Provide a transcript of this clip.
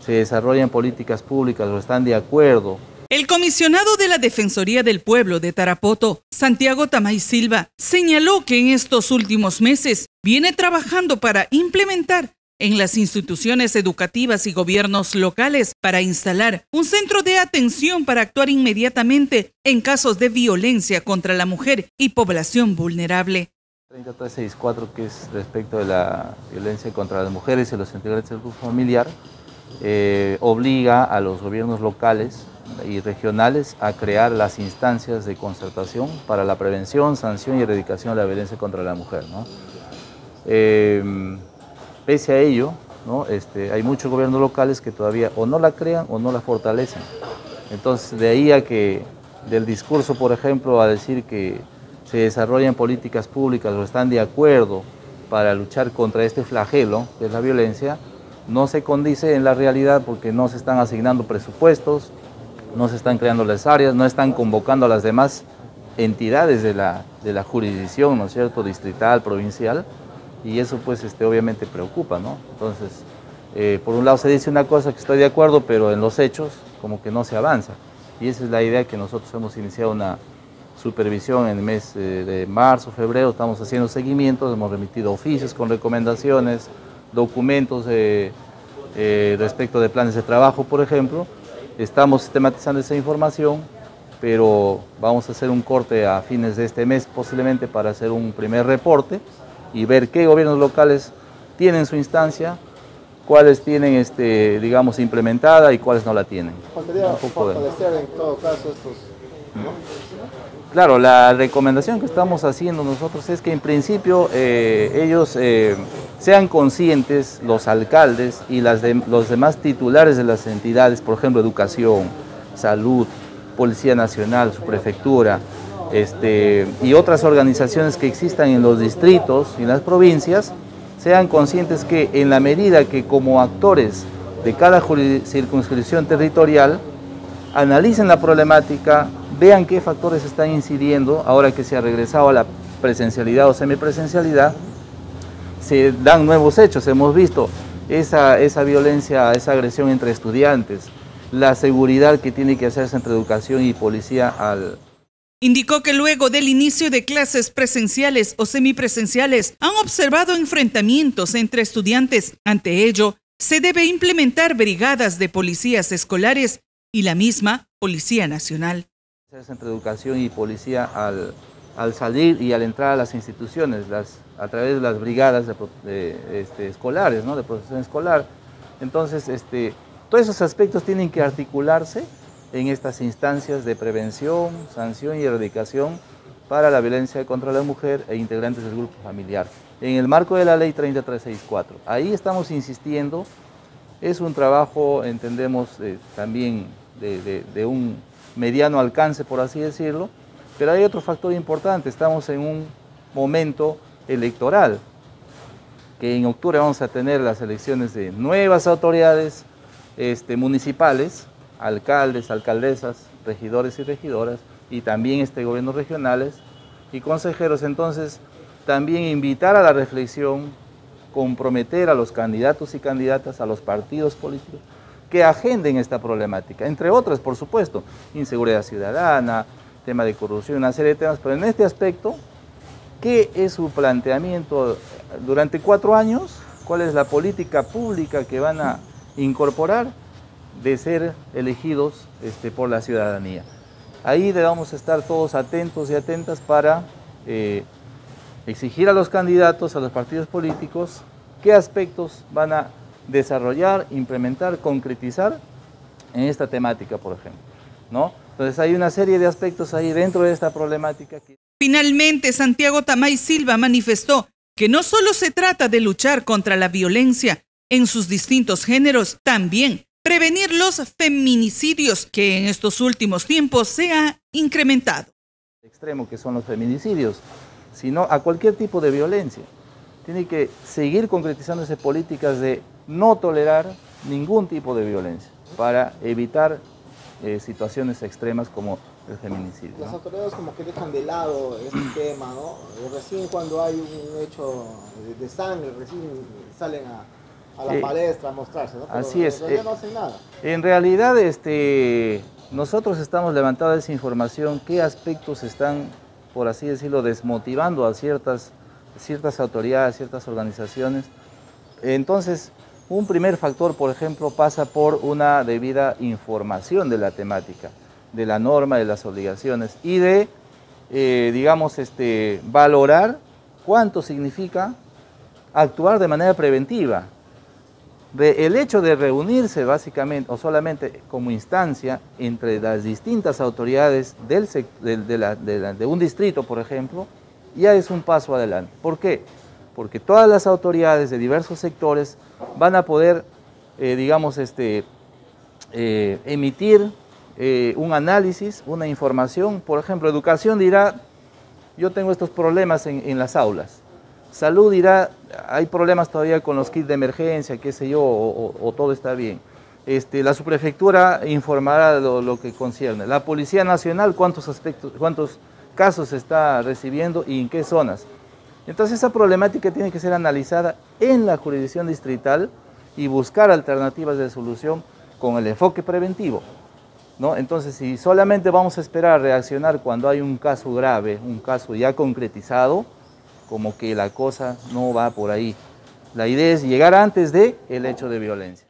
se desarrollen políticas públicas o están de acuerdo. El comisionado de la Defensoría del Pueblo de Tarapoto, Santiago Tamay Silva, señaló que en estos últimos meses viene trabajando para implementar en las instituciones educativas y gobiernos locales para instalar un centro de atención para actuar inmediatamente en casos de violencia contra la mujer y población vulnerable. 30364, que es respecto de la violencia contra las mujeres y los integrantes del grupo familiar, obliga a los gobiernos locales y regionales a crear las instancias de concertación para la prevención, sanción y erradicación de la violencia contra la mujer, ¿no? Pese a ello, ¿no? Hay muchos gobiernos locales que todavía o no la crean o no la fortalecen. Entonces, de ahí a que del discurso, por ejemplo, a decir que se desarrollan políticas públicas o están de acuerdo para luchar contra este flagelo, que es la violencia, no se condice en la realidad porque no se están asignando presupuestos, no se están creando las áreas, no están convocando a las demás entidades de la jurisdicción, ¿no es cierto?, distrital, provincial, y eso pues obviamente preocupa, ¿no? Entonces, por un lado se dice una cosa que estoy de acuerdo, pero en los hechos como que no se avanza, y esa es la idea que nosotros hemos iniciado una supervisión en el mes de marzo, febrero, estamos haciendo seguimientos, hemos remitido oficios con recomendaciones, documentos respecto de planes de trabajo, por ejemplo. Estamos sistematizando esa información, pero vamos a hacer un corte a fines de este mes posiblemente para hacer un primer reporte y ver qué gobiernos locales tienen su instancia, cuáles tienen, digamos, implementada y cuáles no la tienen. Faltaría fortalecer en todo caso estos, ¿no? Claro, la recomendación que estamos haciendo nosotros es que en principio ellos sean conscientes, los alcaldes y los demás titulares de las entidades, por ejemplo, educación, salud, Policía Nacional, su prefectura, y otras organizaciones que existan en los distritos y en las provincias, sean conscientes que en la medida que como actores de cada circunscripción territorial analicen la problemática, vean qué factores están incidiendo, ahora que se ha regresado a la presencialidad o semipresencialidad, se dan nuevos hechos. Hemos visto esa violencia, esa agresión entre estudiantes, la seguridad que tiene que hacerse entre educación y policía. Indicó que luego del inicio de clases presenciales o semipresenciales han observado enfrentamientos entre estudiantes. Ante ello, se debe implementar brigadas de policías escolares y la misma Policía Nacional. Entre educación y policía al salir y al entrar a las instituciones, a través de las brigadas escolares, ¿no?, de protección escolar. Entonces, todos esos aspectos tienen que articularse en estas instancias de prevención, sanción y erradicación para la violencia contra la mujer e integrantes del grupo familiar, en el marco de la Ley 30364. Ahí estamos insistiendo, es un trabajo, entendemos, también de un mediano alcance, por así decirlo, pero hay otro factor importante, estamos en un momento electoral, que en octubre vamos a tener las elecciones de nuevas autoridades municipales, alcaldes, alcaldesas, regidores y regidoras, y también gobiernos regionales y consejeros. Entonces, también invitar a la reflexión, comprometer a los candidatos y candidatas, a los partidos políticos, que agenden esta problemática, entre otras, por supuesto, inseguridad ciudadana, tema de corrupción, una serie de temas, pero en este aspecto, ¿qué es su planteamiento durante 4 años? ¿Cuál es la política pública que van a incorporar de ser elegidos por la ciudadanía? Ahí debemos estar todos atentos y atentas para exigir a los candidatos, a los partidos políticos, qué aspectos van a desarrollar, implementar, concretizar en esta temática, por ejemplo, ¿no? Entonces hay una serie de aspectos ahí dentro de esta problemática. Finalmente, Santiago Tamay Silva manifestó que no solo se trata de luchar contra la violencia en sus distintos géneros, también prevenir los feminicidios que en estos últimos tiempos se ha incrementado. Extremo que son los feminicidios, sino a cualquier tipo de violencia. Tiene que seguir concretizándose políticas de no tolerar ningún tipo de violencia para evitar situaciones extremas como el feminicidio, ¿no? Las autoridades como que dejan de lado este tema, ¿no? Recién cuando hay un hecho de sangre, recién salen a la palestra, a mostrarse, ¿no? Pero así es. en realidad no hacen nada. En realidad, nosotros estamos levantando esa información, qué aspectos están, por así decirlo, desmotivando a ciertas autoridades, ciertas organizaciones. Entonces, un primer factor, por ejemplo, pasa por una debida información de la temática, de la norma, de las obligaciones y de, digamos, valorar cuánto significa actuar de manera preventiva. El hecho de reunirse básicamente o solamente como instancia entre las distintas autoridades de un distrito, por ejemplo, ya es un paso adelante. ¿Por qué? Porque todas las autoridades de diversos sectores van a poder, digamos, emitir un análisis, una información. Por ejemplo, educación dirá, yo tengo estos problemas en las aulas. Salud dirá, hay problemas todavía con los kits de emergencia, qué sé yo, o todo está bien. La subprefectura informará lo que concierne. La Policía Nacional, cuántos casos está recibiendo y en qué zonas. Entonces esa problemática tiene que ser analizada en la jurisdicción distrital y buscar alternativas de solución con el enfoque preventivo, ¿no? Entonces, si solamente vamos a esperar a reaccionar cuando hay un caso grave, un caso ya concretizado, como que la cosa no va por ahí. La idea es llegar antes del hecho de violencia.